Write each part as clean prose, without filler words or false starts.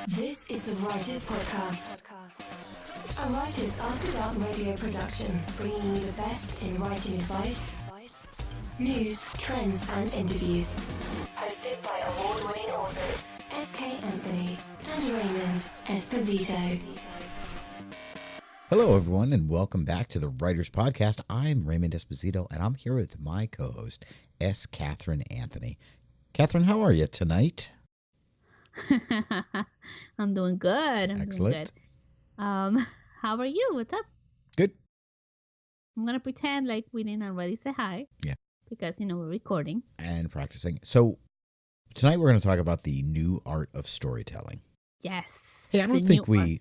This is the Writers Podcast, a Writers After Dark radio production, bringing you the best in writing advice, news, trends, and interviews. Hosted by award-winning authors S.K. Anthony and Raymond Esposito. Hello, everyone, and welcome back to the Writers Podcast. I'm Raymond Esposito, and I'm here with my co-host, S. Catherine Anthony. Catherine, how are you tonight? I'm doing good. Excellent. How are you? What's up? Good. I'm going to pretend like we didn't already say hi. Yeah. Because, we're recording. And practicing. So, tonight we're going to talk about the new art of storytelling. Yes. Hey, I don't think we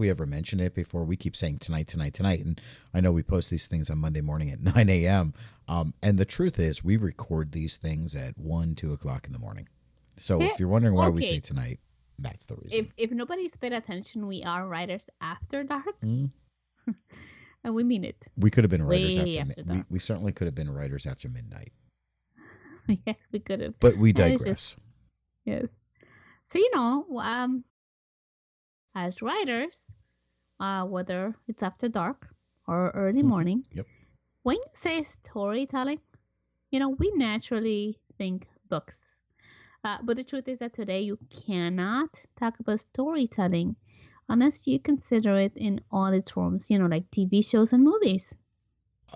ever mentioned it before. We keep saying tonight. And I know we post these things on Monday morning at 9 a.m. And the truth is we record these things at 1, 2 o'clock in the morning. So if you're wondering why we say tonight, that's the reason. If nobody's paid attention, we are writers after dark. And we mean it. We could have been writers after dark. We certainly could have been writers after midnight. Yes, we could have. But we digress. Yes. So, as writers, whether it's after dark or early morning, when you say storytelling, we naturally think books. But the truth is that today you cannot talk about storytelling unless you consider it in all its forms, like TV shows and movies.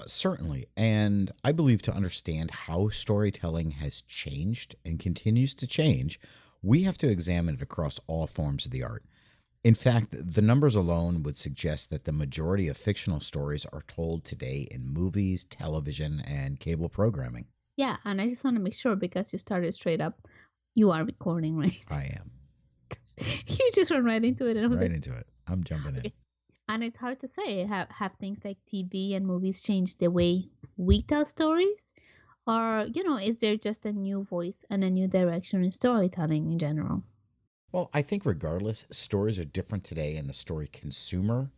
Certainly. And I believe to understand how storytelling has changed and continues to change, we have to examine it across all forms of the art. In fact, the numbers alone would suggest that the majority of fictional stories are told today in movies, television, and cable programming. Yeah, and I just want to make sure, because you started straight up, you are recording, right? I am. You just went right into it. And into it. I'm jumping in. And it's hard to say, have things like TV and movies changed the way we tell stories? Or, is there just a new voice and a new direction in storytelling in general? Well, I think regardless, stories are different today, and the story consumer,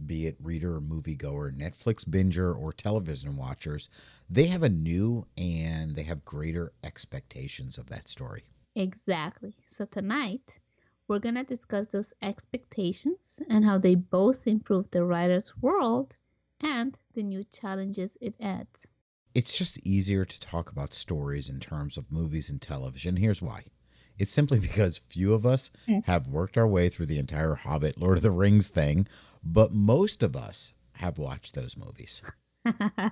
be it reader, moviegoer, Netflix binger, or television watchers, they have a new and they have greater expectations of that story. Exactly. So tonight, we're going to discuss those expectations and how they both improve the writer's world and the new challenges it adds. It's just easier to talk about stories in terms of movies and television. Here's why. It's simply because few of us have worked our way through the entire Hobbit, Lord of the Rings thing, but most of us have watched those movies. I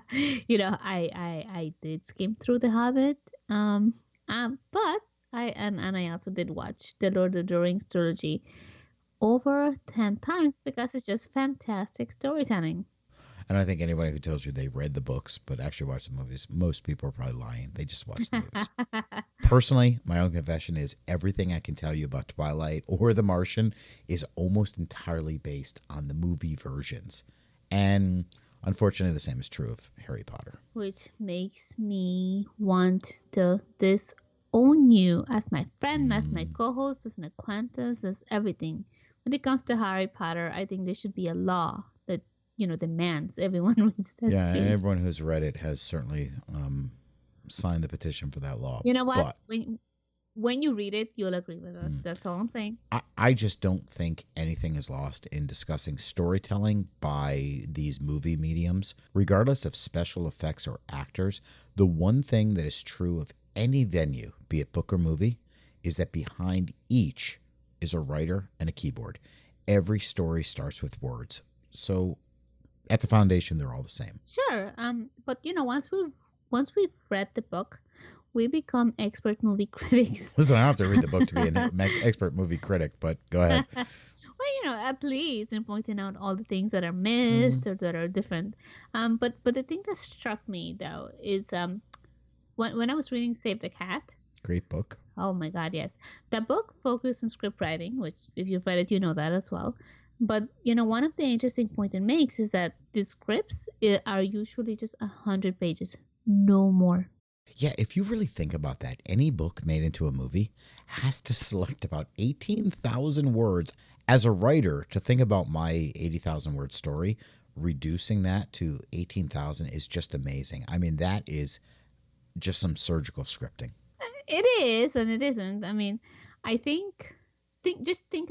did skim through The Hobbit, but I also did watch the Lord of the Rings trilogy over 10 times because it's just fantastic storytelling. And I think anybody who tells you they read the books but actually watched the movies, most people are probably lying. They just watched the movies. Personally, my own confession is everything I can tell you about Twilight or The Martian is almost entirely based on the movie versions. And unfortunately, the same is true of Harry Potter. Which makes me want to disown you as my friend, as my co-host, as an acquaintance, as everything. When it comes to Harry Potter, I think there should be a law that, demands everyone reads that series. And everyone who's read it has certainly signed the petition for that law. You know what? But when you read it, you'll agree with us. That's all I'm saying. I just don't think anything is lost in discussing storytelling by these movie mediums. Regardless of special effects or actors, the one thing that is true of any venue, be it book or movie, is that behind each is a writer and a keyboard. Every story starts with words. So at the foundation, they're all the same. Sure. But once we've read the book, we become expert movie critics. Listen, I don't have to read the book to be an expert movie critic, but go ahead. Well, at least in pointing out all the things that are missed or that are different. But the thing that struck me though is when I was reading Save the Cat. Great book. Oh my God, yes. The book focused on script writing, which if you've read it, you know that as well. But, one of the interesting points it makes is that the scripts are usually just 100 pages, no more. Yeah, if you really think about that, any book made into a movie has to select about 18,000 words. As a writer, to think about my 80,000 word story, reducing that to 18,000 is just amazing. I mean, that is just some surgical scripting. It is and it isn't. I mean, I think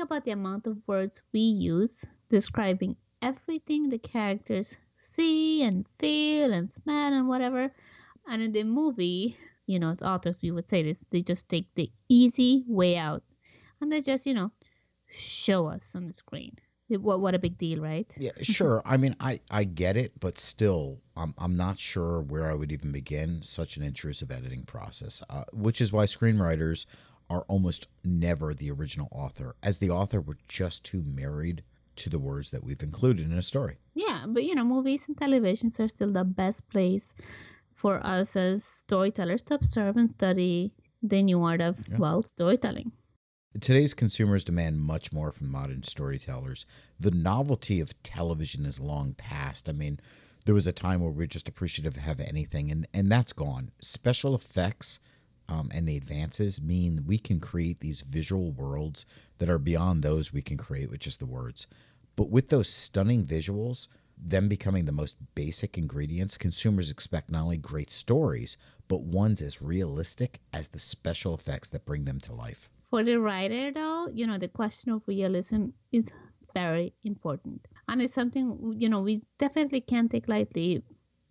about the amount of words we use describing everything the characters see and feel and smell and whatever. And in the movie, as authors, we would say this, they just take the easy way out and they just, show us on the screen. What a big deal, right? Yeah, sure. I mean, I get it, but still, I'm not sure where I would even begin such an intrusive editing process, which is why screenwriters are almost never the original author. As the author, we're just too married to the words that we've included in a story. Yeah, but movies and televisions are still the best place for us as storytellers to observe and study the new art of, storytelling. Today's consumers demand much more from modern storytellers. The novelty of television is long past. I mean, there was a time where we were just appreciative of have anything, and that's gone. Special effects and the advances mean we can create these visual worlds that are beyond those we can create with just the words. But with those stunning visuals, them becoming the most basic ingredients, consumers expect not only great stories, but ones as realistic as the special effects that bring them to life. For the writer, though, the question of realism is very important. And it's something, we definitely can't take lightly.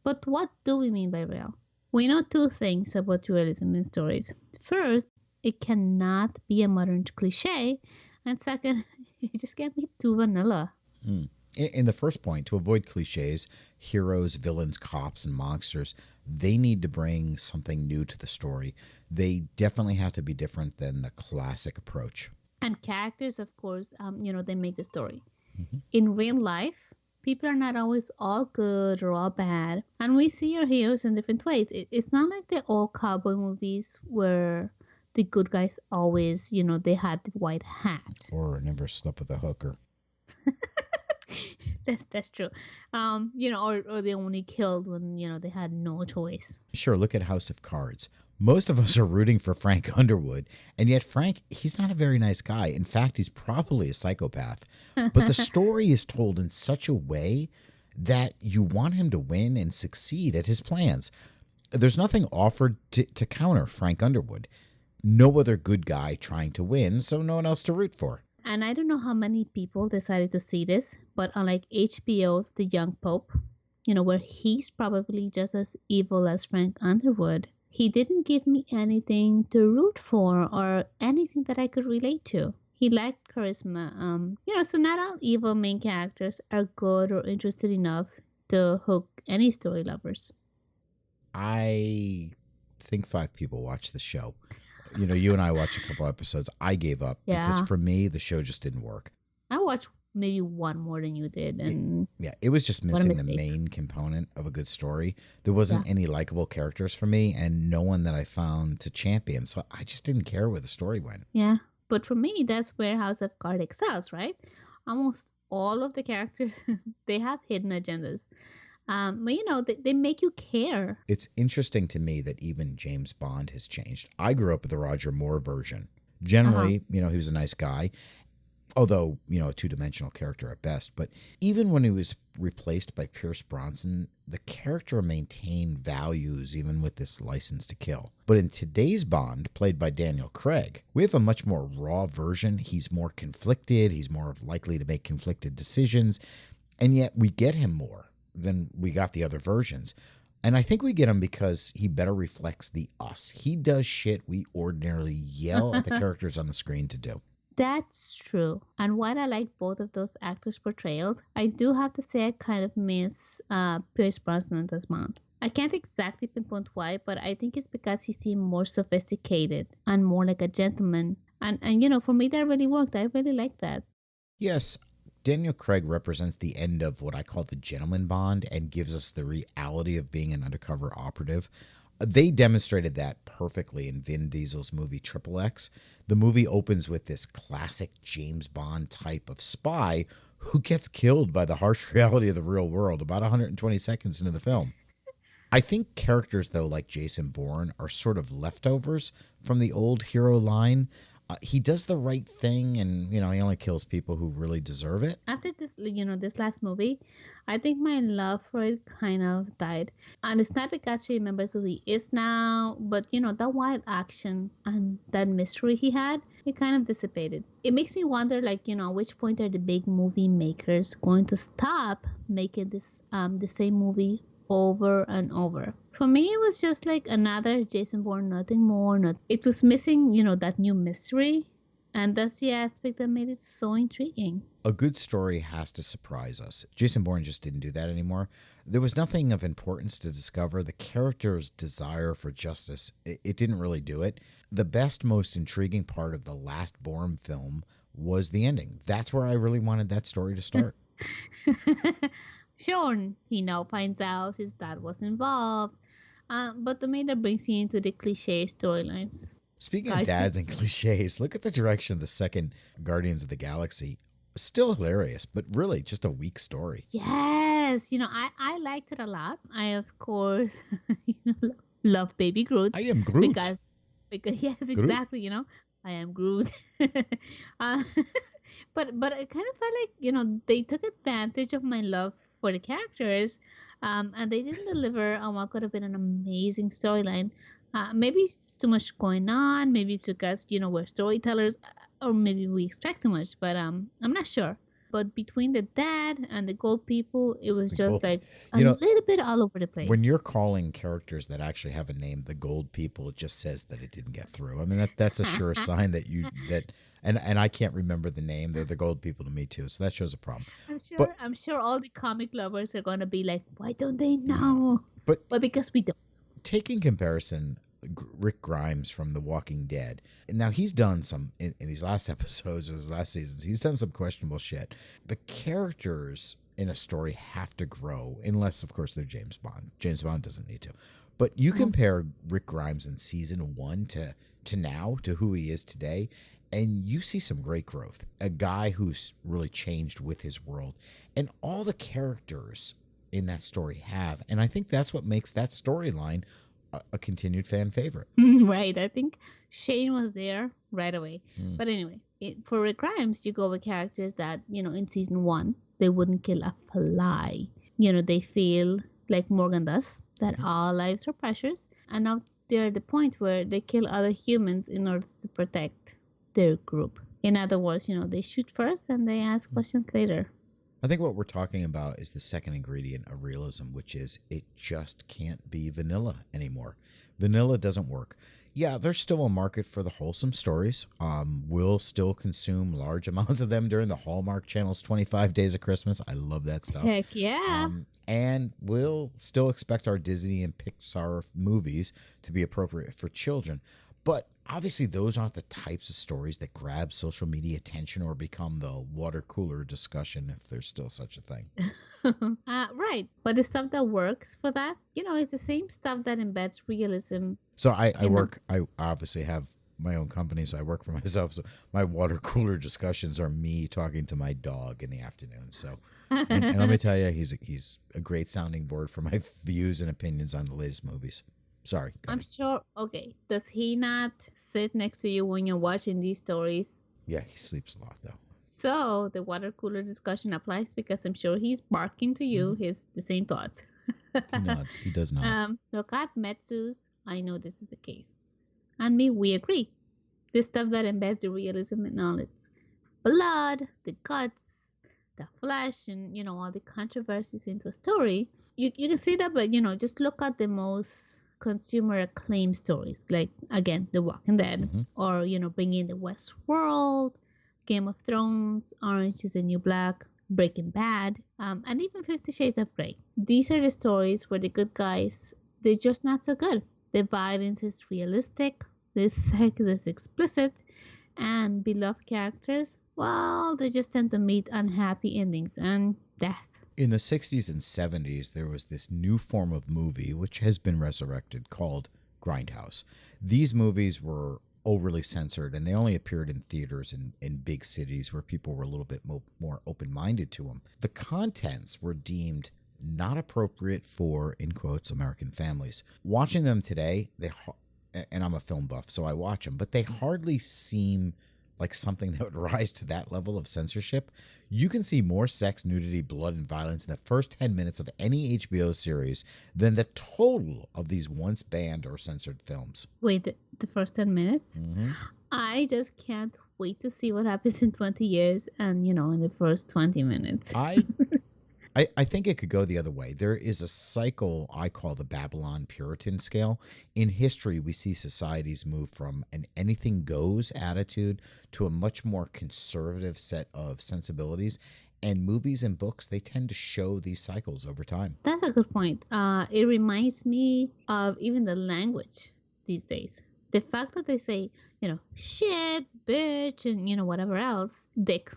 But what do we mean by real? We know two things about realism in stories. First, it cannot be a modern cliche. And second, it just can't be too vanilla. In the first point, to avoid cliches, heroes, villains, cops, and monsters, they need to bring something new to the story. They definitely have to be different than the classic approach. And characters, of course, they make the story. Mm-hmm. In real life, people are not always all good or all bad. And we see our heroes in different ways. It's not like the old cowboy movies where the good guys always, they had the white hat. Or never slept with a hooker. That's true. Or they only killed when, they had no choice. Sure, look at House of Cards. Most of us are rooting for Frank Underwood, and yet Frank, he's not a very nice guy. In fact, he's probably a psychopath. But the story is told in such a way that you want him to win and succeed at his plans. There's nothing offered to counter Frank Underwood. No other good guy trying to win, so no one else to root for. And I don't know how many people decided to see this, but unlike HBO's The Young Pope, where he's probably just as evil as Frank Underwood, he didn't give me anything to root for or anything that I could relate to. He lacked charisma. So not all evil main characters are good or interested enough to hook any story lovers. I think 5 people watched the show. You and I watched a couple episodes. I gave up because for me, the show just didn't work. I watched maybe one more than you did. And it was just missing the main component of a good story. There wasn't any likable characters for me and no one that I found to champion. So I just didn't care where the story went. Yeah, but for me, that's where House of Cards excels, right? Almost all of the characters, they have hidden agendas. But they make you care. It's interesting to me that even James Bond has changed. I grew up with the Roger Moore version. Generally, he was a nice guy, although, a two-dimensional character at best. But even when he was replaced by Pierce Brosnan, the character maintained values even with this license to kill. But in today's Bond, played by Daniel Craig, we have a much more raw version. He's more conflicted. He's more likely to make conflicted decisions. And yet we get him more than we got the other versions. And I think we get him because he better reflects the us. He does shit we ordinarily yell at the characters on the screen to do. That's true. And while I like both of those actors' portrayals, I do have to say I kind of miss Pierce Brosnan as Bond. I can't exactly pinpoint why, but I think it's because he seemed more sophisticated and more like a gentleman. And for me, that really worked. I really like that. Yes, Daniel Craig represents the end of what I call the gentleman Bond and gives us the reality of being an undercover operative. They demonstrated that perfectly in Vin Diesel's movie Triple X. The movie opens with this classic James Bond type of spy who gets killed by the harsh reality of the real world about 120 seconds into the film. I think characters, though, like Jason Bourne are sort of leftovers from the old hero line. He does the right thing, and he only kills people who really deserve it. After this last movie, I think my love for it kind of died. And it's not because she remembers who he is now, but that wild action and that mystery he had, it kind of dissipated. It makes me wonder, at which point are the big movie makers going to stop making the same movie over and over? For me, it was just like another Jason Bourne, nothing more. It was missing, that new mystery. And that's the aspect that made it so intriguing. A good story has to surprise us. Jason Bourne just didn't do that anymore. There was nothing of importance to discover. The character's desire for justice, it didn't really do it. The best, most intriguing part of the last Bourne film was the ending. That's where I really wanted that story to start. Sean, he now finds out his dad was involved. But the main that brings you into the cliche storylines. Speaking of dads and cliches, look at the direction of the second Guardians of the Galaxy. Still hilarious, but really just a weak story. Yes, I liked it a lot. I, of course, love Baby Groot. I am Groot. Because yes, Groot? Exactly, I am Groot. But it kind of felt like, they took advantage of my love for the characters, and they didn't deliver on what could have been an amazing storyline. Maybe it's too much going on. Maybe it's because, we're storytellers, or maybe we expect too much, but I'm not sure. But between the dad and the gold people, it was just like a little bit all over the place. When you're calling characters that actually have a name the gold people, it just says that it didn't get through. I mean, that's a sure sign that and I can't remember the name. They're the gold people to me too, so that shows a problem. I'm sure all the comic lovers are going to be like, why don't they know? But because we don't. Taking comparison, Rick Grimes from The Walking Dead. Now, he's done some, in these last episodes or his last seasons, he's done some questionable shit. The characters in a story have to grow, unless, of course, they're James Bond. James Bond doesn't need to. But you compare Rick Grimes in season 1 to now, to who he is today, and you see some great growth. A guy who's really changed with his world. And all the characters in that story have. And I think that's what makes that storyline a continued fan favorite. Right. I think Shane was there right away. But anyway, for Rick Grimes, you go with characters that, in season 1, they wouldn't kill a fly. They feel like Morgan does, that all lives are precious. And now they're at the point where they kill other humans in order to protect their group. In other words, they shoot first and they ask questions later. I think what we're talking about is the second ingredient of realism, which is it just can't be vanilla anymore. Vanilla doesn't work. Yeah, there's still a market for the wholesome stories. We'll still consume large amounts of them during the Hallmark Channel's 25 Days of Christmas. I love that stuff. Heck yeah. And we'll still expect our Disney and Pixar movies to be appropriate for children. But obviously, those aren't the types of stories that grab social media attention or become the water cooler discussion, if there's still such a thing. Right. But the stuff that works for that, it's the same stuff that embeds realism. So I obviously have my own company, so I work for myself. So my water cooler discussions are me talking to my dog in the afternoon. So, and let me tell you, he's a great sounding board for my views and opinions on the latest movies. Sorry. I'm sure. Okay. Does he not sit next to you when you're watching these stories? Yeah, he sleeps a lot, though. So the water cooler discussion applies because I'm sure he's barking to you the same thoughts. He nods. He does not. Look, I've met Zeus. I know this is the case. And me, we agree. This stuff that embeds the realism and all its blood, the guts, the flesh, and, all the controversies into a story. You can see that, but, just look at the most consumer acclaim stories, like again The Walking Dead, or bringing the Westworld, Game of Thrones, Orange is the New Black, Breaking Bad, and even 50 Shades of Grey. These are the stories where the good guys, they're just not so good. The violence is realistic, the sex is explicit, and beloved characters, well, they just tend to meet unhappy endings and death. In the 60s and 70s, there was this new form of movie, which has been resurrected, called Grindhouse. These movies were overly censored, and they only appeared in theaters in big cities where people were a little bit more open-minded to them. The contents were deemed not appropriate for, in quotes, American families. Watching them today, and I'm a film buff, so I watch them, but they hardly seem like something that would rise to that level of censorship. You can see more sex, nudity, blood, and violence in the first 10 minutes of any HBO series than the total of these once banned or censored films. Wait, the first 10 minutes? Mm-hmm. I just can't wait to see what happens in 20 years and, in the first 20 minutes. I think it could go the other way. There is a cycle I call the Babylon Puritan scale. In history, we see societies move from an anything goes attitude to a much more conservative set of sensibilities. And movies and books, they tend to show these cycles over time. That's a good point. It reminds me of even the language these days. The fact that they say, shit, bitch, and, whatever else, dick.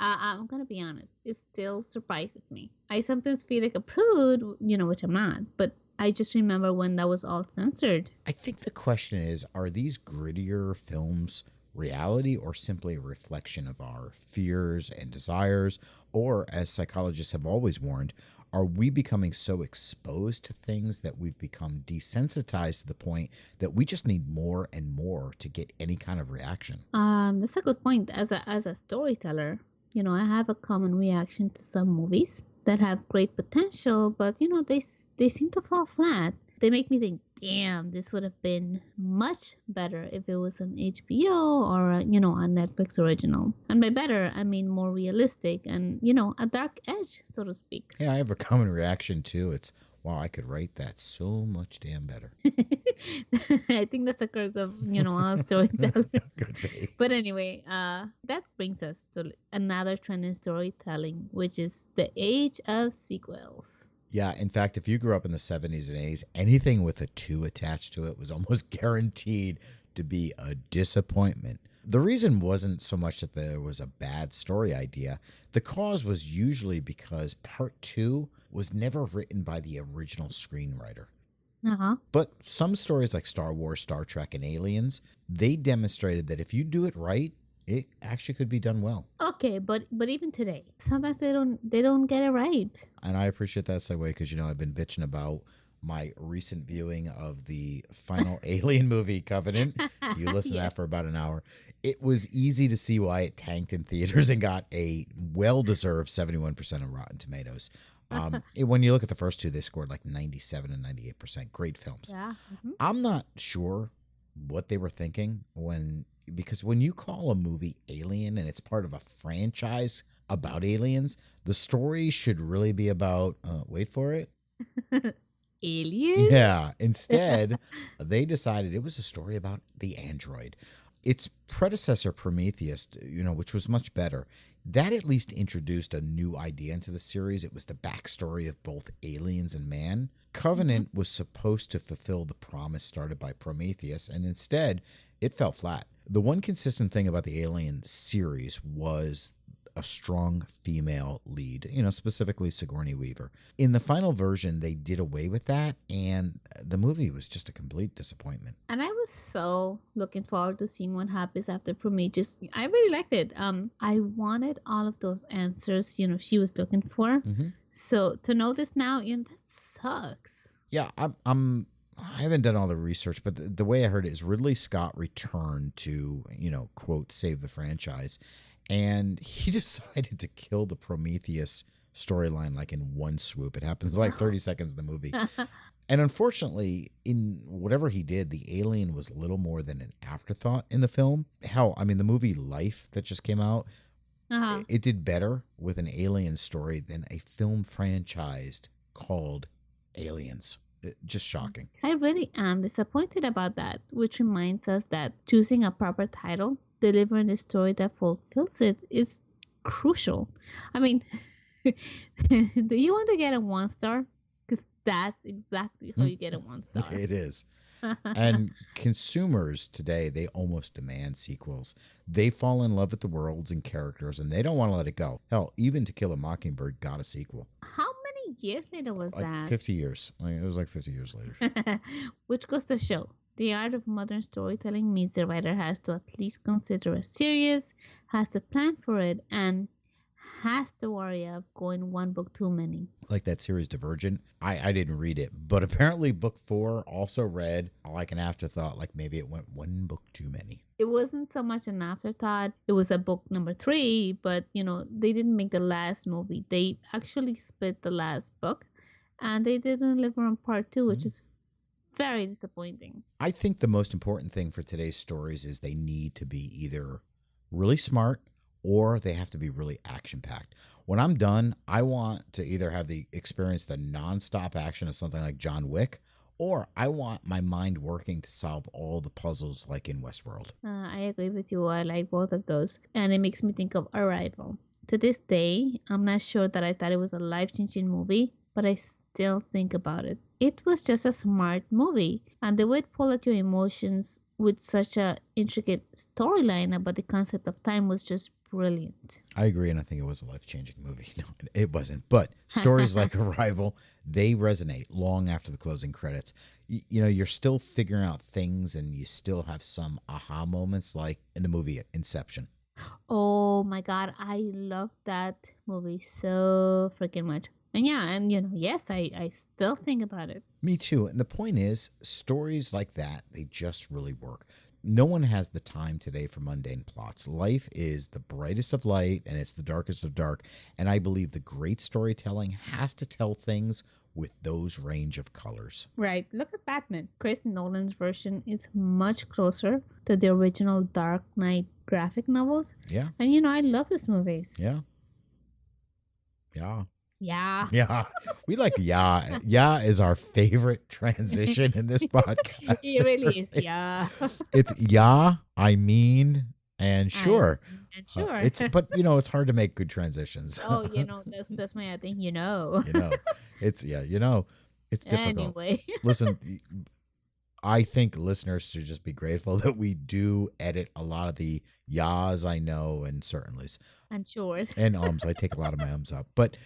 I'm going to be honest. It still surprises me. I sometimes feel like a prude, which I'm not. But I just remember when that was all censored. I think the question is, are these grittier films reality or simply a reflection of our fears and desires? Or, as psychologists have always warned, are we becoming so exposed to things that we've become desensitized to the point that we just need more and more to get any kind of reaction? That's a good point. As a storyteller, I have a common reaction to some movies that have great potential, but they seem to fall flat. They make me think, damn, this would have been much better if it was an HBO or a Netflix original. And by better, I mean more realistic and a dark edge, so to speak. Yeah, I have a common reaction too. It's, wow, I could write that so much damn better. I think that's a curse of all storytellers. Could be. But anyway, that brings us to another trend in storytelling, which is the age of sequels. Yeah, in fact, if you grew up in the 70s and 80s, anything with a 2 attached to it was almost guaranteed to be a disappointment. The reason wasn't so much that there was a bad story idea. The cause was usually because part 2 was never written by the original screenwriter. Uh-huh. But some stories like Star Wars, Star Trek, and Aliens, they demonstrated that if you do it right, it actually could be done well. Okay, but even today, sometimes they don't get it right. And I appreciate that segue because I've been bitching about my recent viewing of the final Alien movie, Covenant. You listened to that for about an hour. It was easy to see why it tanked in theaters and got a well-deserved 71% of Rotten Tomatoes. When you look at the first two, they scored like 97 and 98%. Great films. Yeah. Mm-hmm. I'm not sure what they were thinking because when you call a movie Alien and it's part of a franchise about aliens, the story should really be about, wait for it, aliens? Yeah. Instead, they decided it was a story about the android. Its predecessor, Prometheus, which was much better, that at least introduced a new idea into the series. It was the backstory of both aliens and man. Covenant was supposed to fulfill the promise started by Prometheus, and instead, it fell flat. The one consistent thing about the Alien series was a strong female lead, specifically Sigourney Weaver. In the final version, they did away with that, and the movie was just a complete disappointment. And I was so looking forward to seeing what happens after Prometheus. I really liked it. I wanted all of those answers, she was looking for. Mm-hmm. So to know this now, that sucks. Yeah, I haven't done all the research, but the way I heard it is Ridley Scott returned to, quote, save the franchise. And he decided to kill the Prometheus storyline like in one swoop. It happens like 30 seconds in the movie. And unfortunately, in whatever he did, the alien was little more than an afterthought in the film. Hell, the movie Life that just came out, it did better with an alien story than a film franchise called Aliens. Just shocking. I really am disappointed about that, which reminds us that choosing a proper title, delivering a story that fulfills it, is crucial. Do you want to get a 1 star? Because that's exactly how you get a 1 star. It is. And consumers today, they almost demand sequels. They fall in love with the worlds and characters, and they don't want to let it go. Hell, even To Kill a Mockingbird got a sequel. How many years later was that? 50 years. It was like 50 years later. Which goes to show, the art of modern storytelling means the writer has to at least consider a series, has to plan for it, and has to worry of going one book too many. Like that series Divergent. I didn't read it, but apparently book 4 also read like an afterthought, like maybe it went one book too many. It wasn't so much an afterthought. It was a book number 3, but they didn't make the last movie. They actually split the last book, and they didn't deliver on part 2, which is very disappointing. I think the most important thing for today's stories is they need to be either really smart or they have to be really action-packed. When I'm done, I want to either have the experience the nonstop action of something like John Wick, or I want my mind working to solve all the puzzles like in Westworld. I agree with you. I like both of those. And it makes me think of Arrival. To this day, I'm not sure that I thought it was a life-changing movie, but I still think about it. It was just a smart movie, and the way it pulled at your emotions with such a intricate storyline about the concept of time was just brilliant. I agree, and I think it was a life-changing movie. No, it wasn't. But stories like Arrival, they resonate long after the closing credits. You're still figuring out things, and you still have some aha moments like in the movie Inception. Oh my God, I love that movie so freaking much. And yeah, and yes, I still think about it. Me too. And the point is, stories like that, they just really work. No one has the time today for mundane plots. Life is the brightest of light and it's the darkest of dark. And I believe the great storytelling has to tell things with those range of colors. Right. Look at Batman. Chris Nolan's version is much closer to the original Dark Knight graphic novels. Yeah. And I love these movies. Yeah. Yeah. Yeah. Yeah. We like yeah. Yeah is our favorite transition in this podcast. It really is. Yeah. It's yeah, I mean, and sure. And sure. It's hard to make good transitions. Oh, that's my thing, It's it's difficult. Anyway. Listen, I think listeners should just be grateful that we do edit a lot of the yas I know and certainlys. And sures. And ums. I take a lot of my ums out. But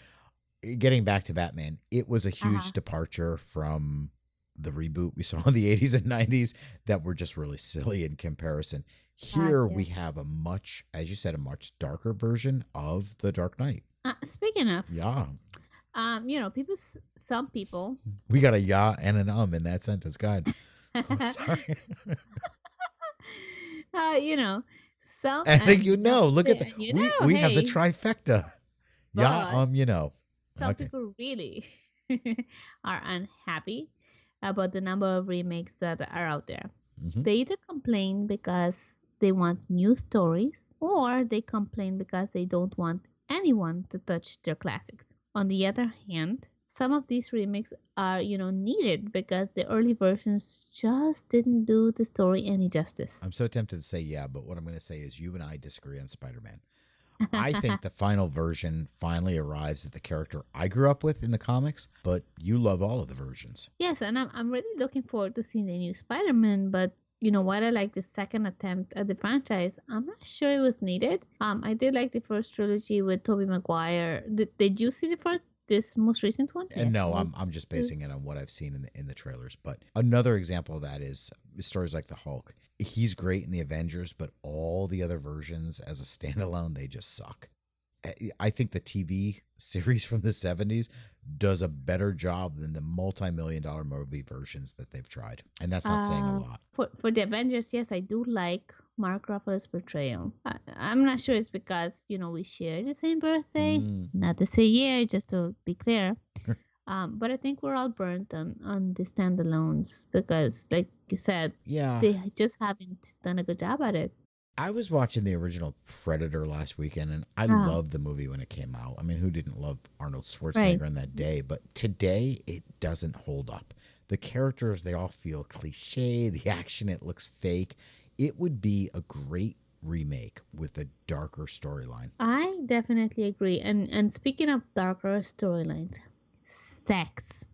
getting back to Batman, it was a huge departure from the reboot we saw in the 80s and 90s that were just really silly in comparison. Here we have a much darker version of the Dark Knight. Speaking of, yeah, some people. We got a yeah and an in that sentence. God, sorry. Some. And look at that. We have the trifecta. Yeah, Some people really are unhappy about the number of remakes that are out there. Mm-hmm. They either complain because they want new stories, or they complain because they don't want anyone to touch their classics. On the other hand, some of these remakes are, needed because the early versions just didn't do the story any justice. I'm so tempted to say yeah, but what I'm going to say is you and I disagree on Spider-Man. I think the final version finally arrives at the character I grew up with in the comics, but you love all of the versions. Yes, and I'm really looking forward to seeing the new Spider-Man, but while I like the second attempt at the franchise, I'm not sure it was needed. I did like the first trilogy with Tobey Maguire. Did you see this most recent one? And no, I'm just basing it on what I've seen in the trailers. But another example of that is stories like the Hulk. He's great in the Avengers, but all the other versions as a standalone, they just suck. I think the TV series from the 70s does a better job than the multi-million-dollar movie versions that they've tried. And that's not saying a lot. For the Avengers, yes, I do like Mark Ruffalo's portrayal. I'm not sure it's because, we share the same birthday, not the same year, just to be clear. But I think we're all burnt on the standalones because, like you said, they just haven't done a good job at it. I was watching the original Predator last weekend, and I loved the movie when it came out. I mean, who didn't love Arnold Schwarzenegger in that day? But today, it doesn't hold up. The characters, they all feel cliche. The action, it looks fake. It would be a great remake with a darker storyline. I definitely agree. And speaking of darker storylines, sex.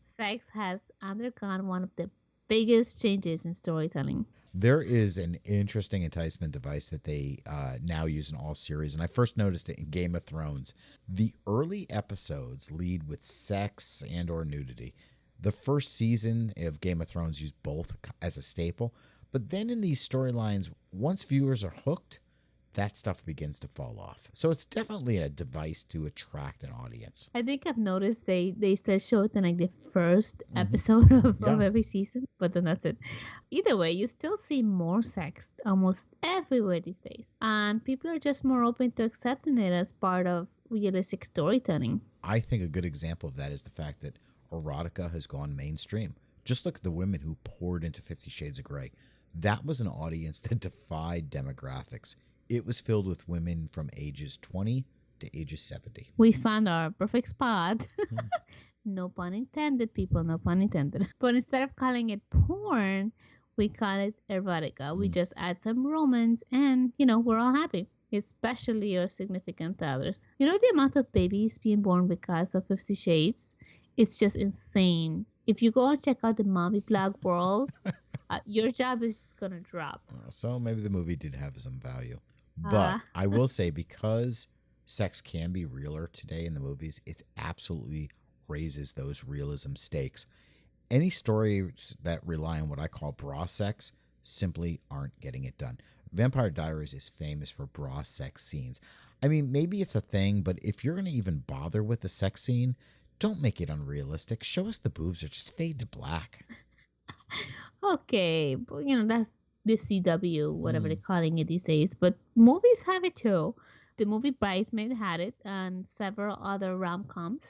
Sex has undergone one of the biggest changes in storytelling. There is an interesting enticement device that they now use in all series, and I first noticed it in Game of Thrones. The early episodes lead with sex and or nudity. The first season of Game of Thrones used both as a staple, but then in these storylines, once viewers are hooked, that stuff begins to fall off. So it's definitely a device to attract an audience. I think I've noticed they start showing in like the first episode of every season, but then that's it. Either way, you still see more sex almost everywhere these days, and people are just more open to accepting it as part of realistic storytelling. I think a good example of that is the fact that erotica has gone mainstream. Just look at the women who poured into 50 Shades of Grey. That was an audience that defied demographics. It was filled with women from ages 20 to ages 70. We found our perfect spot. No pun intended, people, no pun intended. But instead of calling it porn, we call it erotica. We just add some romance and, we're all happy, especially your significant others. The amount of babies being born because of 50 Shades? It's just insane. If you go and check out the mommy blog world, your job is just going to drop. So maybe the movie did have some value. But I will say, because sex can be realer today in the movies, it absolutely raises those realism stakes. Any stories that rely on what I call bra sex simply aren't getting it done. Vampire Diaries is famous for bra sex scenes. I mean, maybe it's a thing, but if you're going to even bother with the sex scene, don't make it unrealistic. Show us the boobs or just fade to black. Okay, but that's the CW, whatever they're calling it these days. But movies have it too. The movie Bridesmaid had it, and several other rom-coms.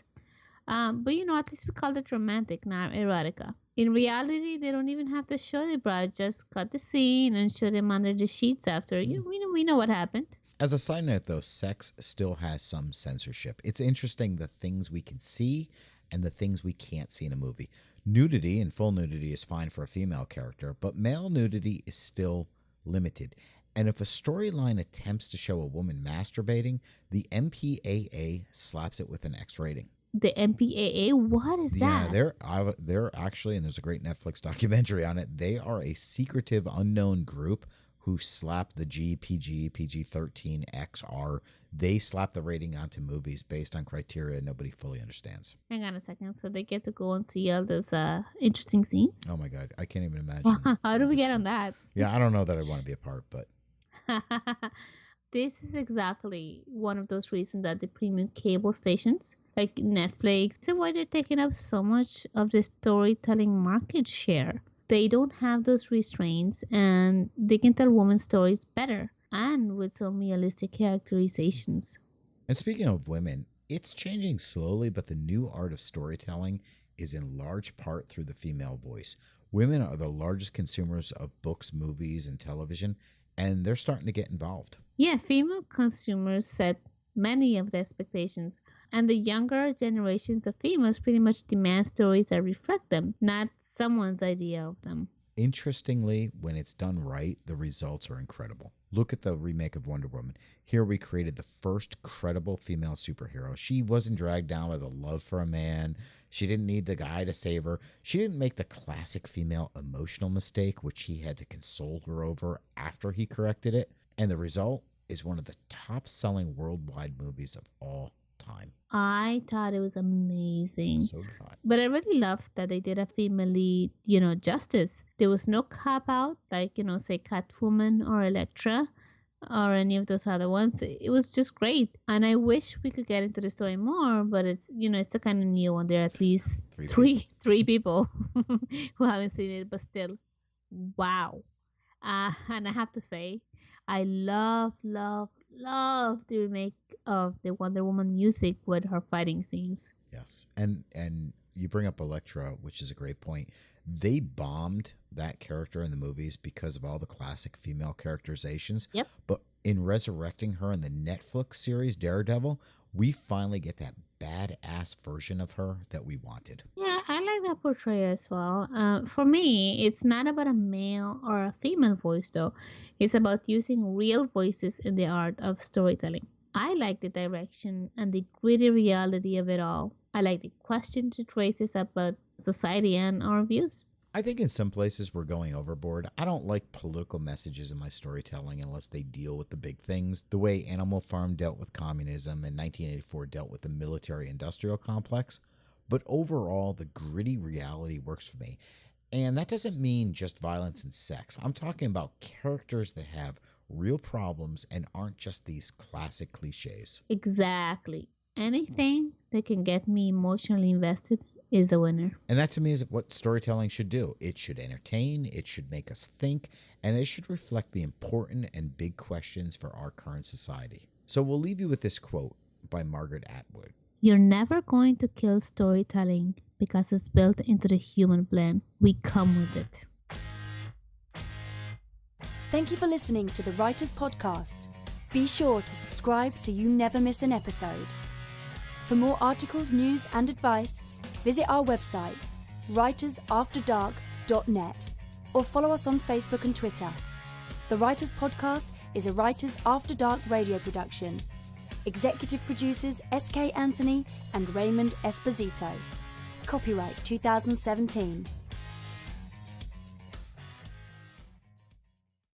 But at least we call it romantic, not erotica. In reality, they don't even have to show the bride. Just cut the scene and show them under the sheets after. We know what happened. As a side note, though, sex still has some censorship. It's interesting the things we can see and the things we can't see in a movie. Nudity and full nudity is fine for a female character, but male nudity is still limited. And if a storyline attempts to show a woman masturbating, the MPAA slaps it with an X rating. The MPAA? What is that? Yeah, they're actually, and there's a great Netflix documentary on it, they are a secretive, unknown group who slap the G, PG, PG-13, XR. They slap the rating onto movies based on criteria nobody fully understands. Hang on a second. So they get to go and see all those interesting scenes? Oh, my God. I can't even imagine. How do we get on that? Yeah, I don't know that I want to be a part, but... This is exactly one of those reasons that the premium cable stations, like Netflix, and why they're taking up so much of the storytelling market share. They don't have those restraints, and they can tell women's stories better and with some realistic characterizations. And speaking of women, it's changing slowly, but the new art of storytelling is in large part through the female voice. Women are the largest consumers of books, movies, and television, and they're starting to get involved. Yeah, female consumers set many of the expectations, and the younger generations of females pretty much demand stories that reflect them, not someone's idea of them. Interestingly, when it's done right, the results are incredible. Look at the remake of Wonder Woman. Here we created the first credible female superhero. She wasn't dragged down by the love for a man. She didn't need the guy to save her. She didn't make the classic female emotional mistake, which he had to console her over after he corrected it. And the result is one of the top-selling worldwide movies of all time. I thought it was amazing. So did I. But I really loved that they did a female lead, justice. There was no cop-out, like, say Catwoman or Elektra or any of those other ones. It was just great. And I wish we could get into the story more, but it's, it's the kind of new one. There are at least three people who haven't seen it, but still, wow. And I have to say, I love the remake of the Wonder Woman music with her fighting scenes. Yes. And you bring up Elektra, which is a great point. They bombed that character in the movies because of all the classic female characterizations. Yep. But in resurrecting her in the Netflix series Daredevil, we finally get that badass version of her that we wanted. Yeah, I like that portrayal as well. For me, it's not about a male or a female voice, though. It's about using real voices in the art of storytelling. I like the direction and the gritty reality of it all. I like the questions it raises about society and our views. I think in some places we're going overboard. I don't like political messages in my storytelling unless they deal with the big things, the way Animal Farm dealt with communism and 1984 dealt with the military-industrial complex. But overall, the gritty reality works for me. And that doesn't mean just violence and sex. I'm talking about characters that have real problems and aren't just these classic cliches. Exactly. Anything that can get me emotionally invested is a winner. And that to me is what storytelling should do. It should entertain, it should make us think, and it should reflect the important and big questions for our current society. So we'll leave you with this quote by Margaret Atwood. You're never going to kill storytelling because it's built into the human blend. We come with it. Thank you for listening to the Writers Podcast. Be sure to subscribe so you never miss an episode. For more articles, news and advice, visit our website, writersafterdark.net, or follow us on Facebook and Twitter. The Writers Podcast is a Writers After Dark radio production. Executive producers SK Anthony and Raymond Esposito. Copyright 2017.